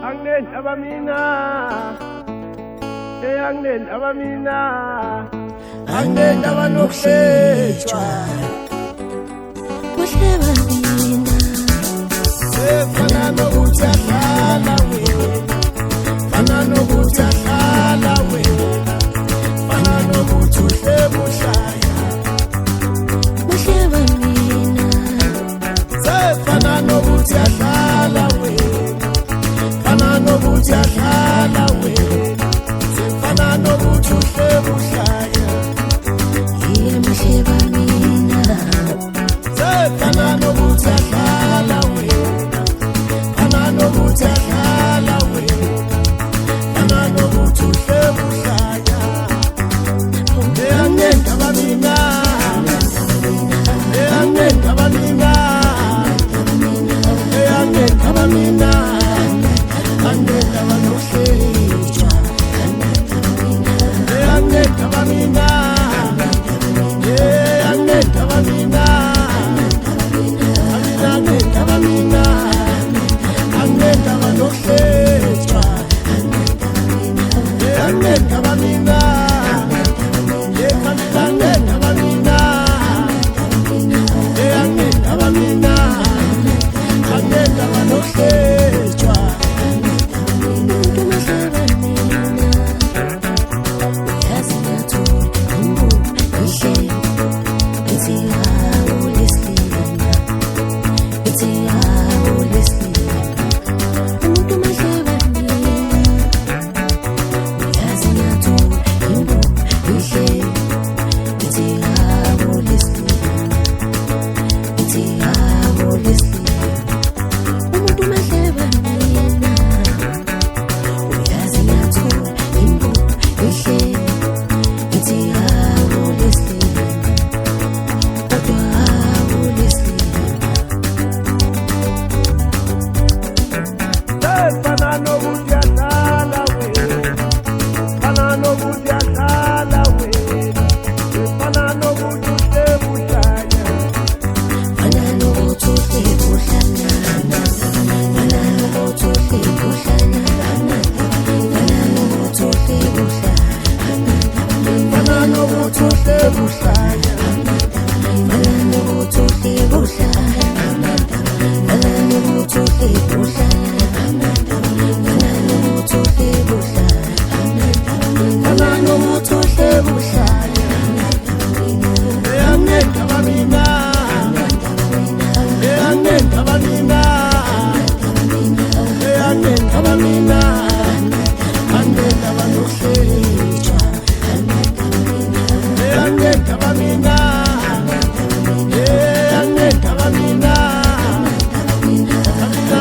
Angindaba mina angindaba mina angindaba nokuhlejwa Uhleba mina sefana nokuthi ahlala wena fana nokuthi ahlala wena fana nokuthi uhleba uhlaya Uhleba mina sefana nokuthi ahlala wena fana nokuthi ahlala wena sefana nokuthi uhleba uhlaya Uhleba mina sefana nokuthi ahlala wena fana nokuthi ahlala wena fana nokuthi uhleba uhlaya angindaba mina angindaba mina angindaba mina angindaba nokuhlejwa angindaba mina angindaba mina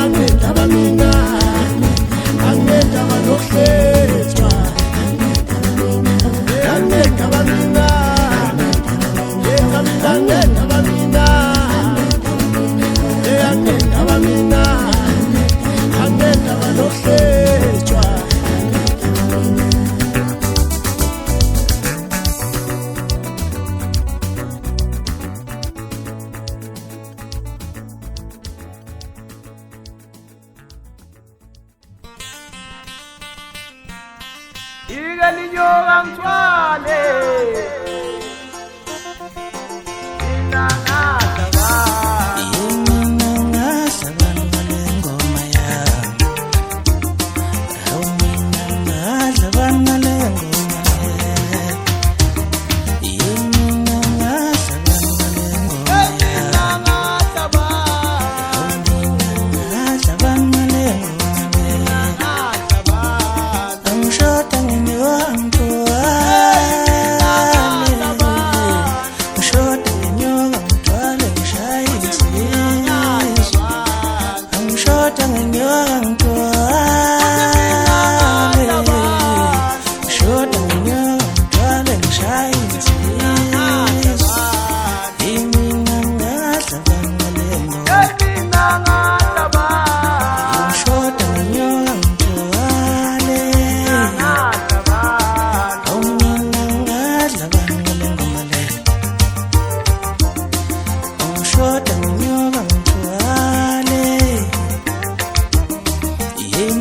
angindaba mina angindaba nokuhlejwa angindaba mina angindaba mina angindaba mina angindaba nokuhlejwa Ika ninyoka ngithwale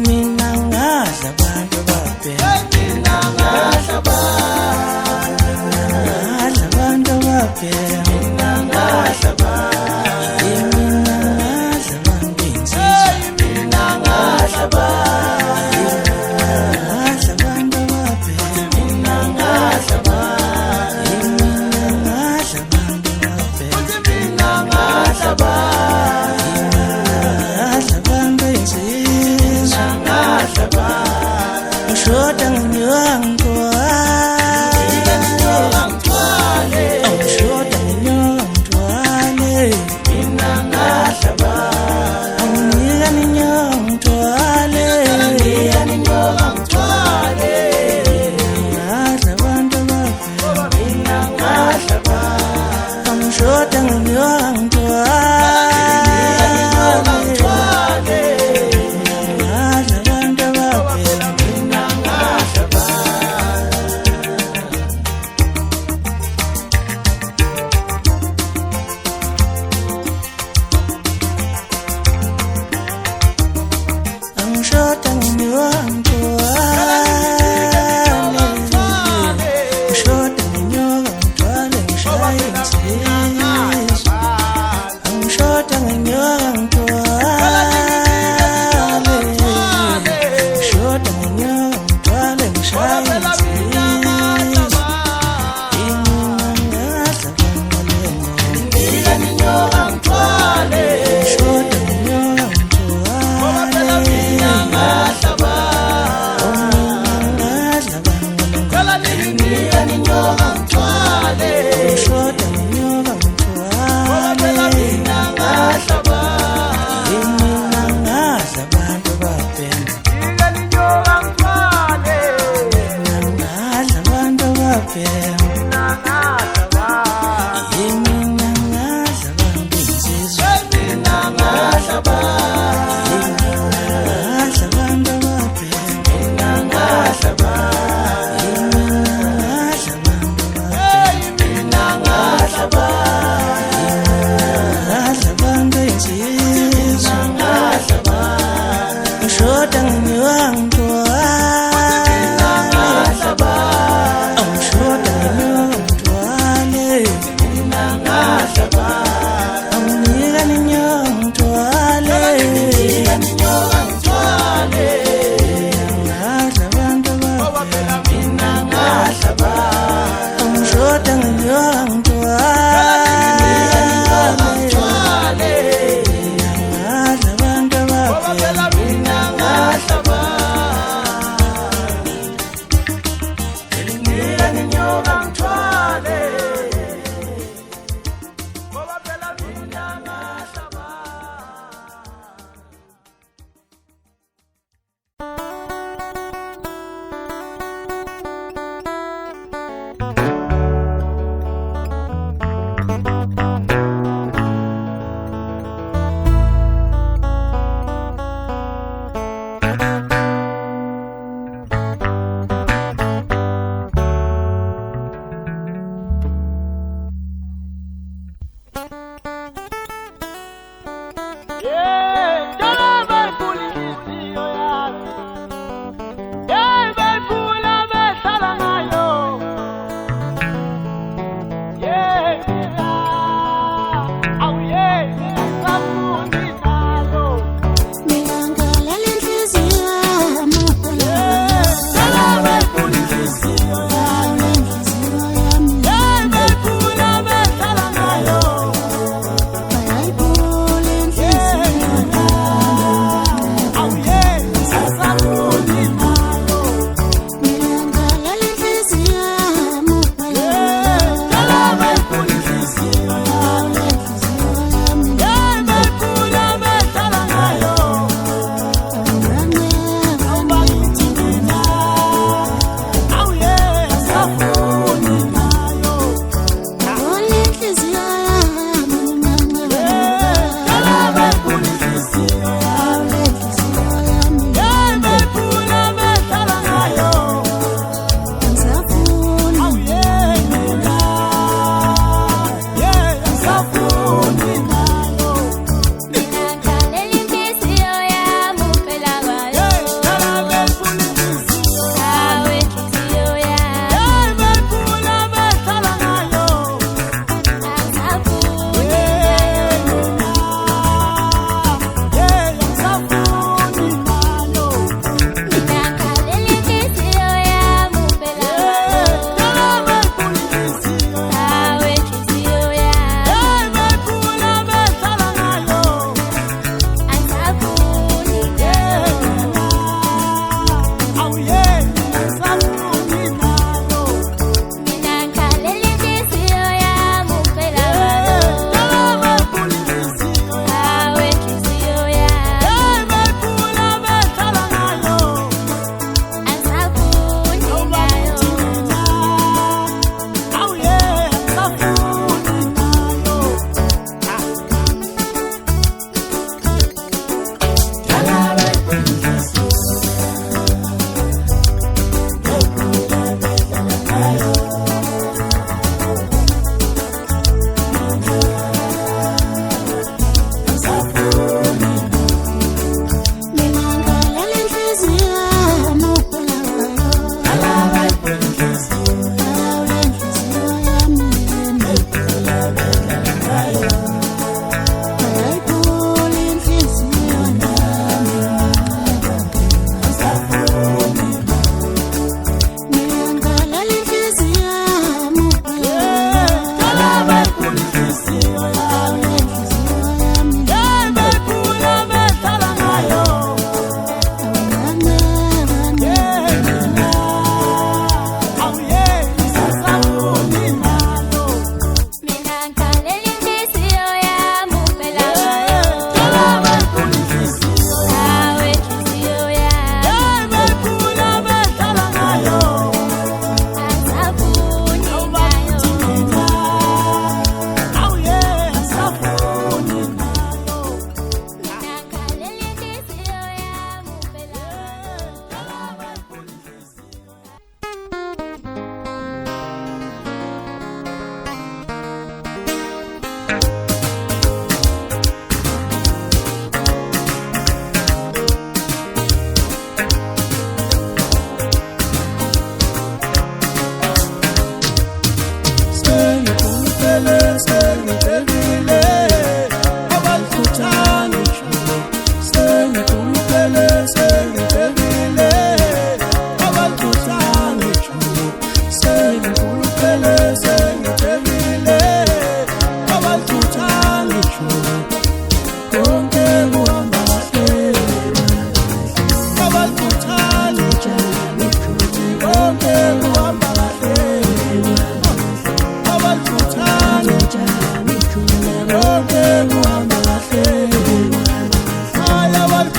Mimi Baba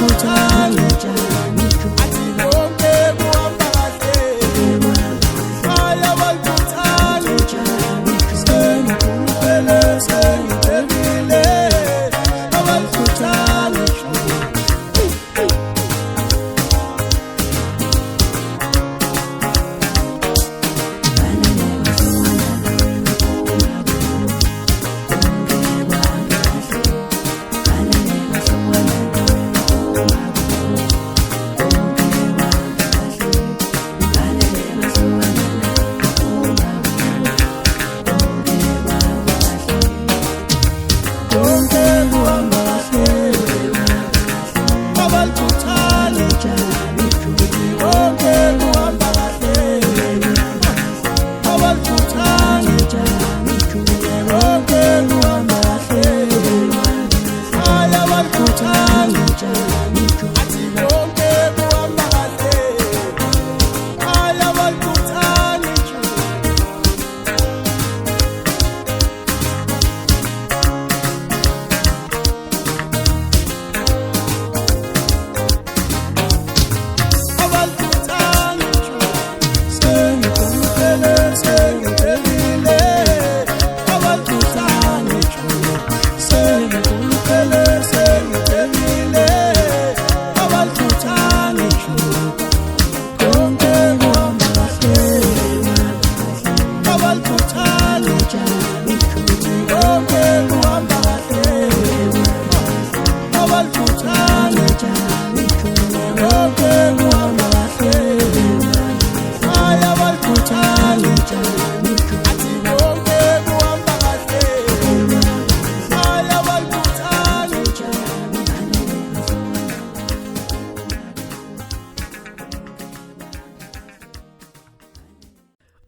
abalukhuthale athi konke kuhamba kahle hhayi abalukhuthale sengikhulupele sengithembile abalukhuthale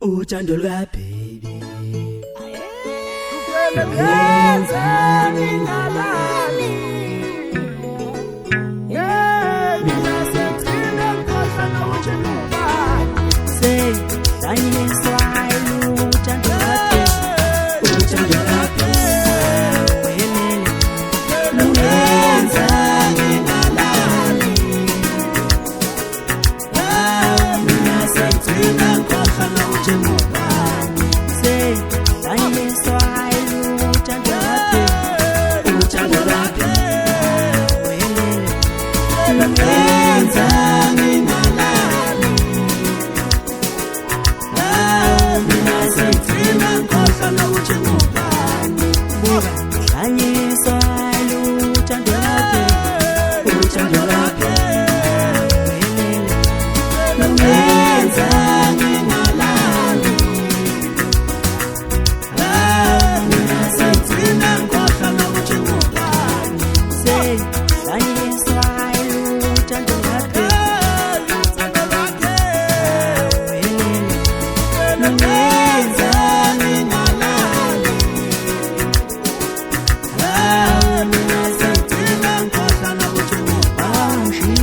uthando luka baby yenza ngingalali mina sengithina ngikhohlwa nokuthi ngubani say danyiswa uthando lwakhe wenene lungenza ngingalali mina sengithina ngikhohlwa nokuthi ngubani say danyiswa uthando lwakhe wenene lungenza ngingalali mina sengithina ngikhohlwa nokuthi ngubani buka danyiswa uthando lwakhe wenene lungenza ngingalali mina sengithina ngikhohlwa nokuthi ngubani say danyiswa uthando lwakhe lungenza ngingalali mina sengithina ngikhohlwa nokuthi ngubani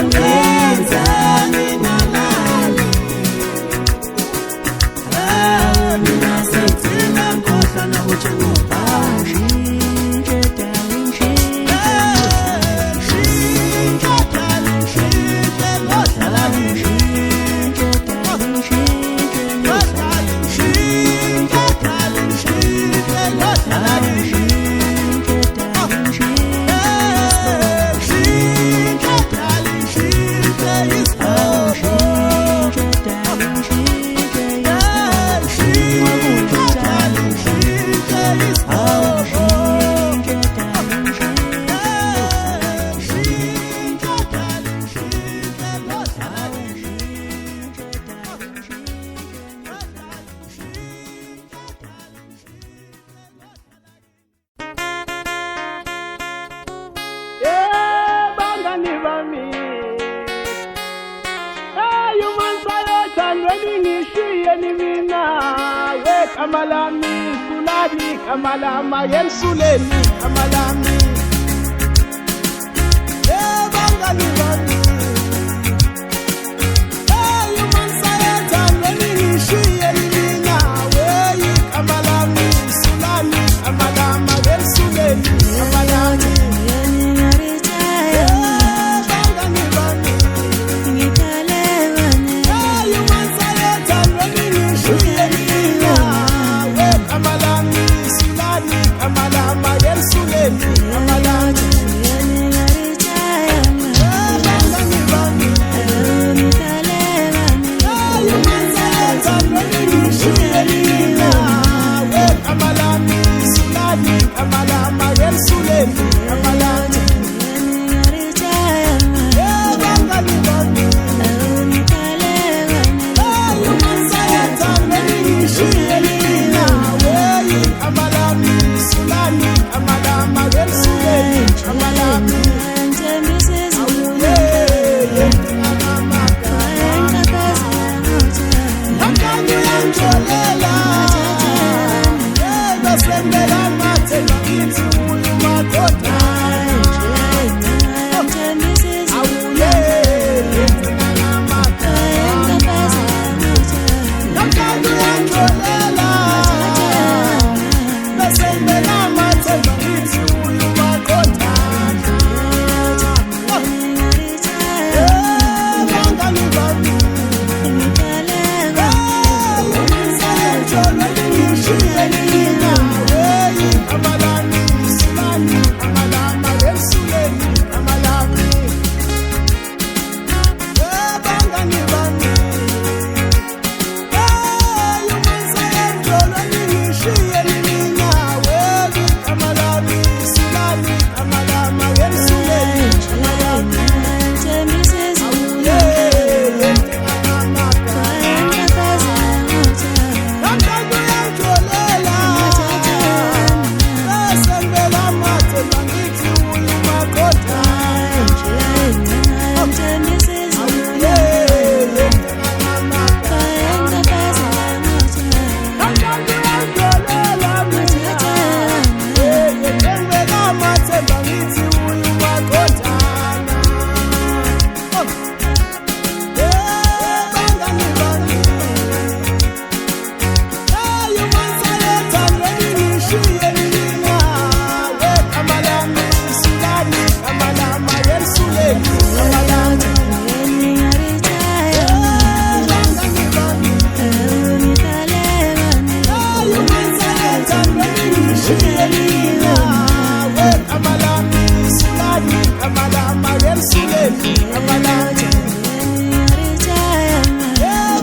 ungenza ngingalali. Mina sengigcina ngikhohlwa nokuthi ngubani. Kamalami, sulani, kamalama, yen suleni, kamalami. Bangani bani. Human science and learning, she elina, way, kamalami, sulani, kamalama, yen suleni, kamalami. Bangani bani. Human science and learning, she elina. Kamalami, sulani, kamalama, yen suleni, kamalami. Bangani bani. Human science and learning, she elina. Kamalami, sulani, kamalama, yen suleni, kamalami. Bangani bani. Human science and learning, she elina. Kamalami, sulani, kamalama, yen suleni, kamalami. Nakangu yanjolela, basembela matela kithi uyu madoda. Nakangu yanjolela, basembela matela kithi uyu madoda.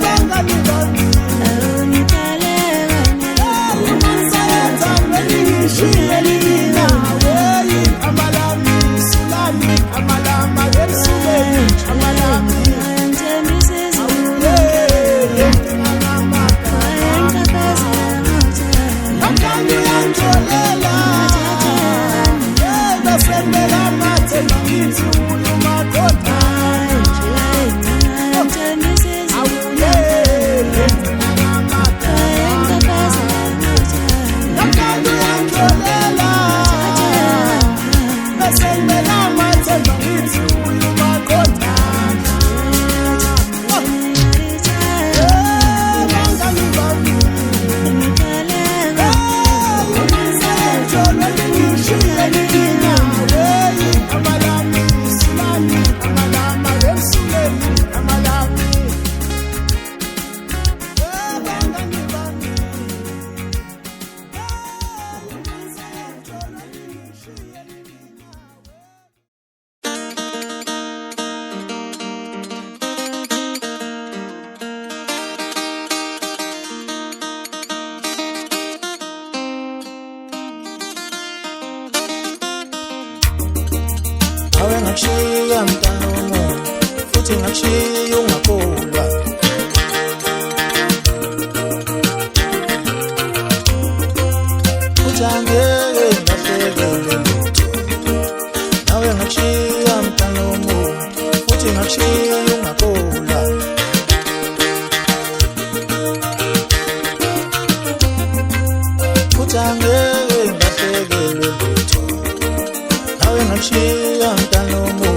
Bangani bani. Say me la mate, but it's you, you nawe ngakushiya mntana womuntu futhi ngakushiya ungakholwa futhi angeke ngahlekelwe lutho nawe ngakushiya mntana womuntu futhi ngakushiya ungakholwa futhi angeke ngahlekelwe lutho nawe ngakushiya mntana womuntu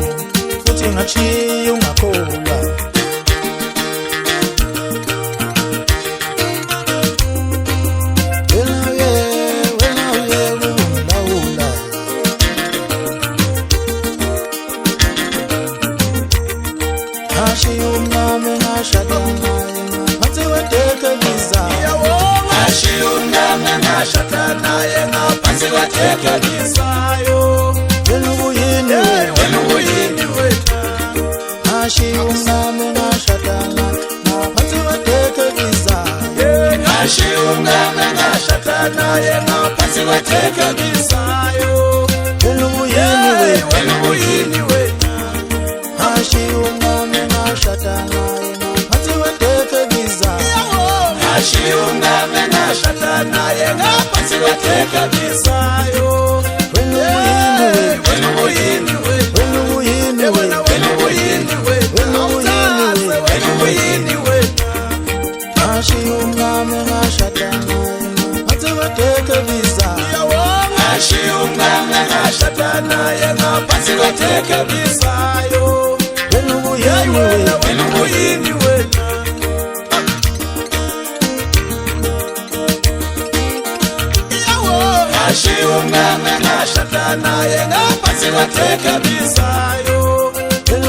futhi ngakushiya ungakholwa Tekelisayo wena ubuyini wethu ashiyungame ngashatana ngaphansi kwetekelisayo ashiyungame ngashatana ngaphansi kwetekelisayo wena ubuyini wethu ashiyungame ngashatana ngaphansi kwetekelisayo ashiyungame ngashatana ngaphansi kwetekelisayo wena ubuyini ashiyungame ngashatana ngaphansi kwetekelisayo ashiyungame ngashatana ngaphansi kwetekelisayo wena ubuyini wethu ashiyungame ngashatana ngaphansi kwetekelisayo wena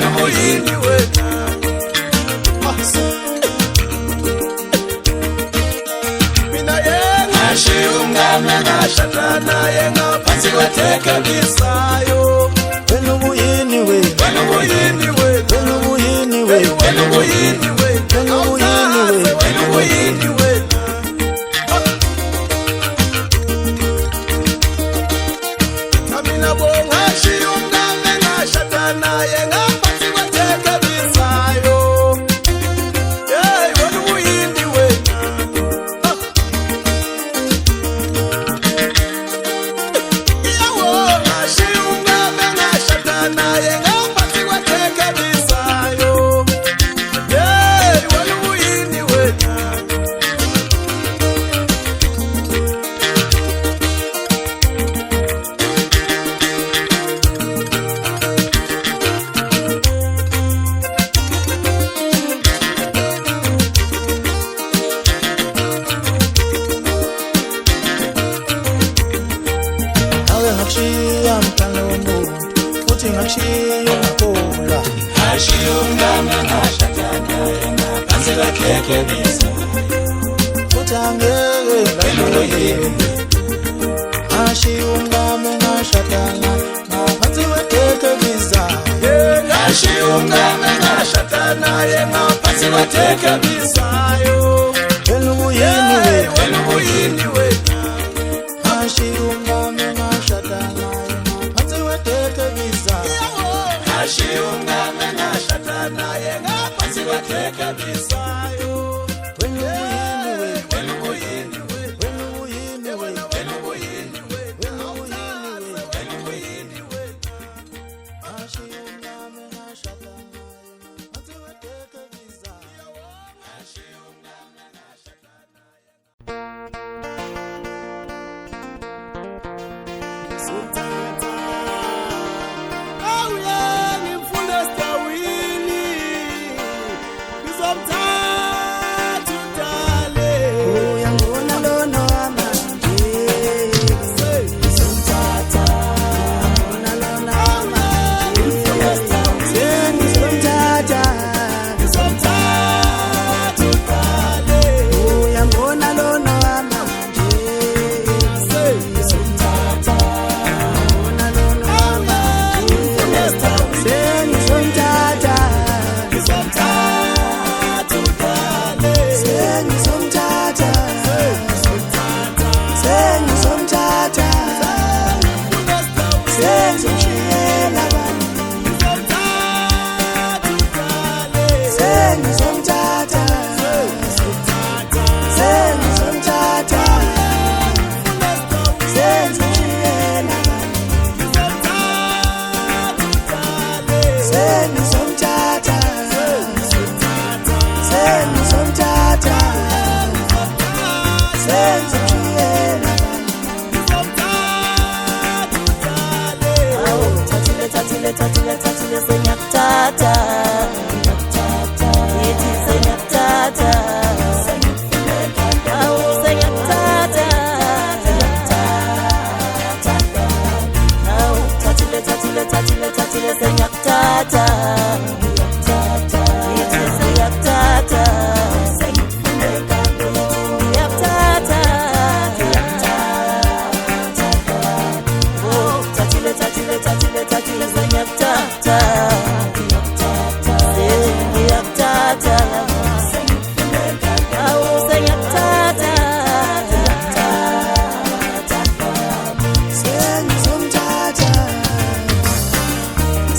ubuyini wethu mina ashiyungame ngashatana ngaphansi kwetekelisayo wena ubuyini wethu wena ubuyini wethu wena ubuyini wethu wena ubuyini wethu wena ubuyini wethu wena ubuyini wethu mina bonga ashiyungame ngashatana ngaphansi kwetekelisayo wena ubuyini wethu ashiyungame ngashatana ngaphansi kwetekelisayo wena ubuyini wethu nawe ngakushiya mntana womuntu futhi ngakushiya ungakholwa ashiyungame ngashatana ngaphansi kwetekelisayo futhi angeke ngahlekelwe ashiyungame ngashatana ngaphansi kwetekelisayo ashiyungame ngashatana ngaphansi kwetekelisayo wena ubuyini wethu wena ubuyini wethu ashiyungame ngashatana ngaphansi kwetekelisayo ashiyungame ngashatana ngaphansi kwetekelisayo wena wena ubuyini ubuyini wethu wethu wena ubuyini wethu wena ubuyini wethu wena ubuyini wethu wena ubuyini wethu ashiyungame ngashatana ngaphansi kwetekelisayo ashiyungame ngashatana ngifuna stawini ngizomthanda Sengizomthatha Sengizomthatha Sengizomshiyela Thathile sengiyakuthatha Yithi sengiyakuthatha Awu sengiyakuthatha Awu thathile sengiyakuthatha Yithi sengiyakuthatha Ngiyakuthatha Oh thathile sengiyakuthatha Ngiyakuthatha Awu sengiyakuthatha Sengizomthatha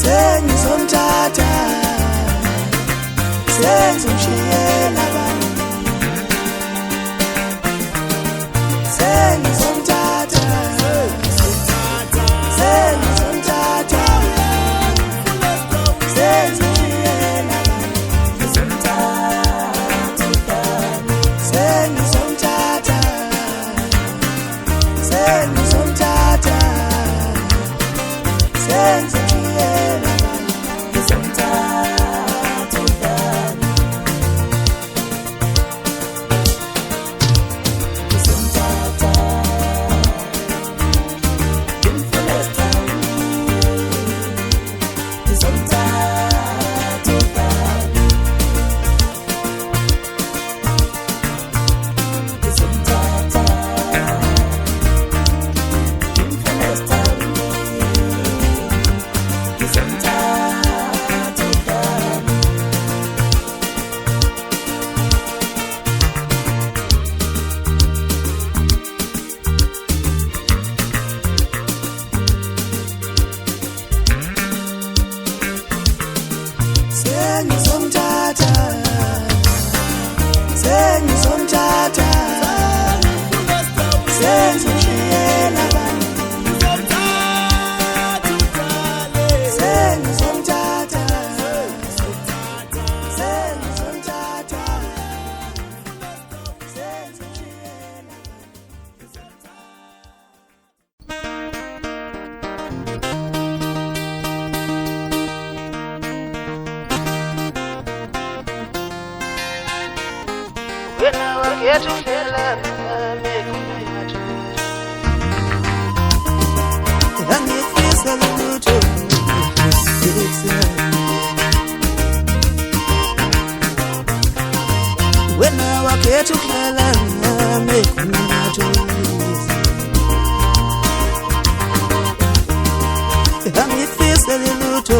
Sengizomthatha Sengizomshiyela abantu Sengizomthatha Sengizomthatha Sengizomshiyela abantu Sengizomthatha Sengizomthatha Sengizomshiyela Sengizomthatha Sengizomthatha Sengizomshiyela abantu Sengizomthatha Sengizomthatha Sengizomshiyela When I will get to feel make Angifisa lutho Wena wakhetha ukuhlala nami kunathoyisa Angifisa lutho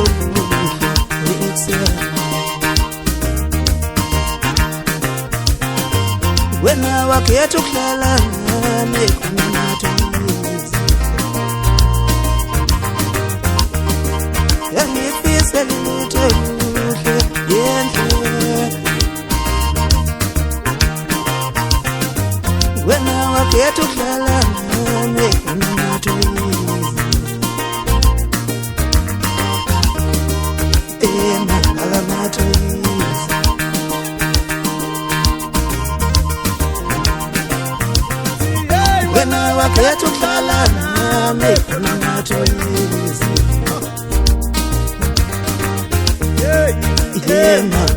Wena wakhetha ukuhlala nami kunathoyisa Angifisa lutho yendle Wena wakhetha ukuhlala nami kunathoyisa Alamathoyisa Wena wakhetha ukuhlala nami kunathoyisa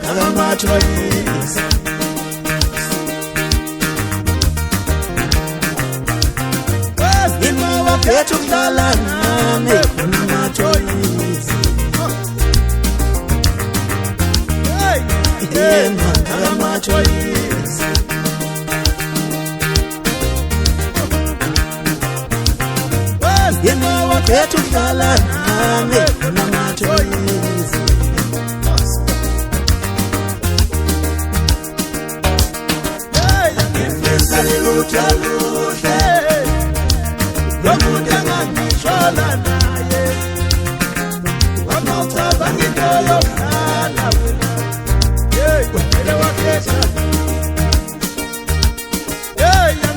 Alamathoyisa Wena wakhetha ukuhlala nami kunathoyisa Alamathoyisa Wena wakhetha ukuhlala nami kunathoyisa Ngifisa lutho luhle Lomuntu engangishona naye Wamauthaba ngento yokuhlala wena Wena wakhetha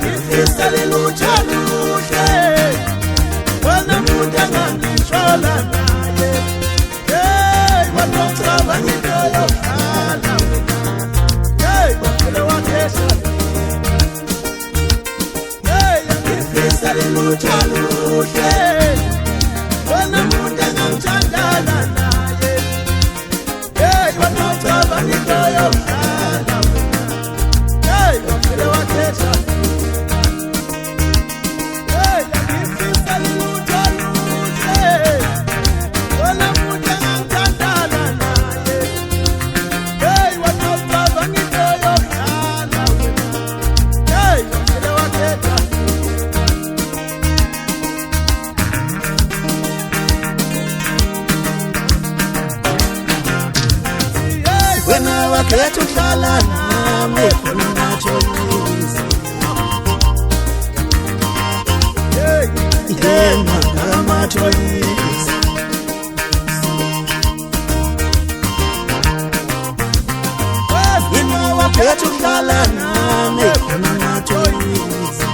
Ngifisa lutho luhle Wena muntu engangishona naye Wena wakhetha ukuhlala nami khona ungatholisi yena ngamatholisi yena wakhetha ukuhlala nami khona ungatholisi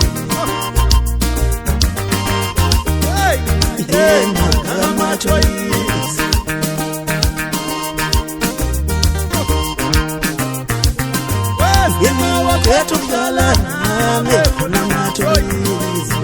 yena ngamatholisi yena wakhetha ukuhlala nami khona ungatholisi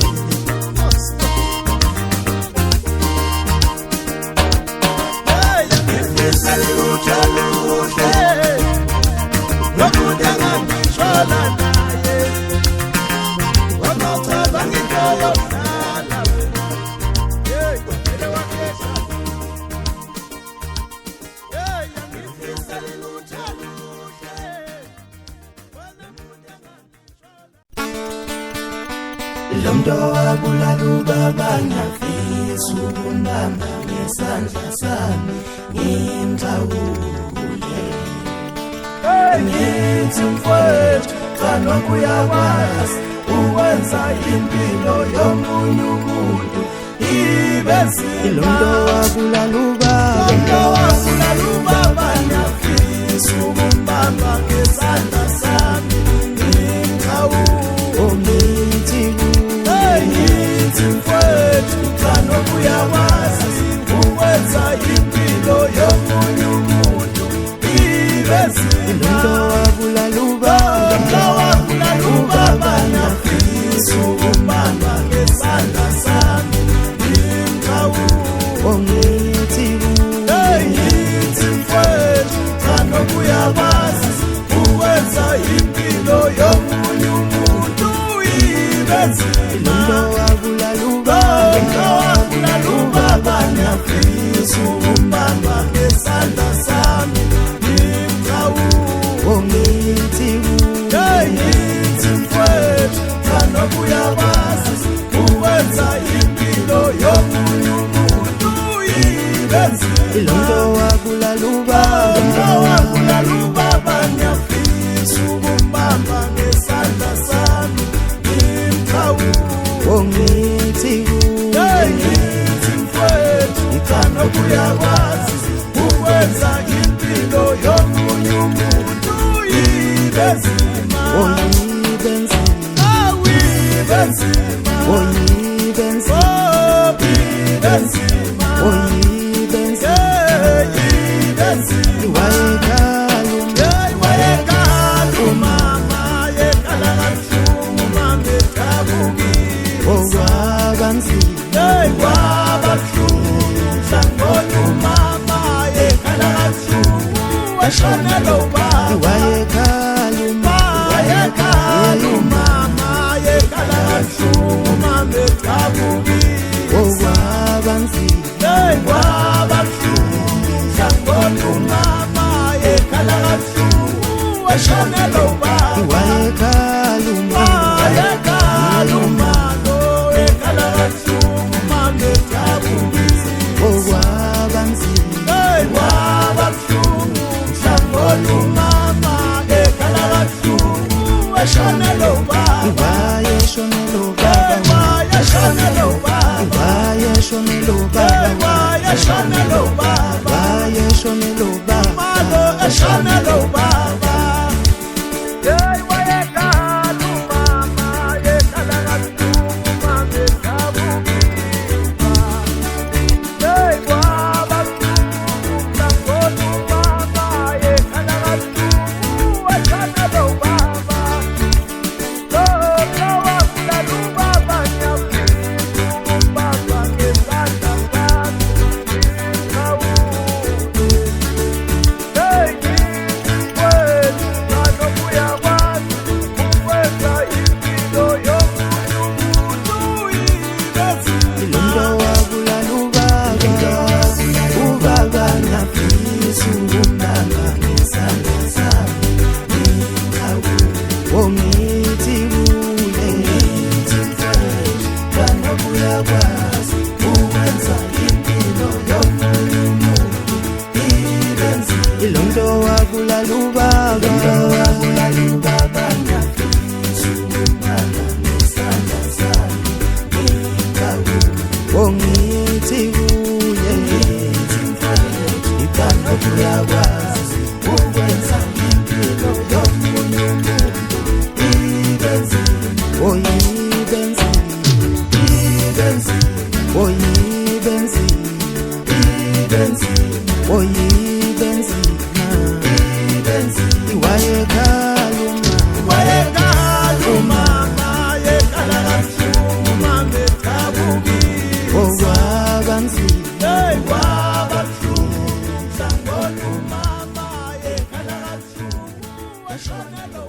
Lomdo wabulala ubaba ngiyafisa ukumbamba ngesandla sami ngimthawule ngithi mfowethu kanokho uyakwazi ukwenza impilo yomunye umuntu ibe nzima Lomdo wabulala ubaba ngiyafisa ukumbamba ngesandla sami ngimthawule ngithi mfowethu kanokho uyakwazi ukwenza impilo yomunye umuntu ibe nzima Lomdo wabulala ubaba ngiyafisa ukumbamba ngesandla sami ngimthawule ngithi mfowethu kanokho uyakwazi ukwenza impilo yomunye umuntu ibe nzima Lomdo wabulala ubaba ngiyafisa ukumbamba ngesandla sami ngimthawule ngithi mfowethu kanokho uyakwazi ukwenza impilo yomunye umuntu ibe nzima Lomdo wabulala ubaba ngiyafisa ukumbamba ngesandla sami ngimthawule ngithi mfowethu kanokho uyakwazi ukwenza impilo yomunye umuntu ibe nzima ibe nzima ibe nzima ibe nzima wayekhala umama yekhala kabuhlungu mama edabukiwe okwaba nzima kwaba buhlungu hlangothi umama yekhala kabuhlungu washonela ubaba wayekhala umama yekhala kabuhlungu mama edabukiwe okwaba nzima kwaba buhlungu hlangothi umama yekhala kabuhlungu washonela ubaba wayekhala umama yekhala kabuhlungu mama edabukiwe okwaba nzima kwaba buhlungu hlangothi umama yekhala kabuhlungu washonela ubaba wayeshonela ubaba wayeshonela ubaba wayeshonela ubaba wayeshonela ubaba wayeshonela ubaba malo eshonela ubaba wayekhala umama yekhala kabuhlungu mama edabukiwe kwaba buhlungu hlangothi umama yekhala kabuhlungu washonela ubaba Hey! ongithi kuye ibanga uyakwazi ukwenza impilo yomunye umuntu ibenzile Wayekaluma yekala kabuhlungu mame kabukile okwabanzima wababuhlungu mhlangona umama yekala kabuhlungu washona lo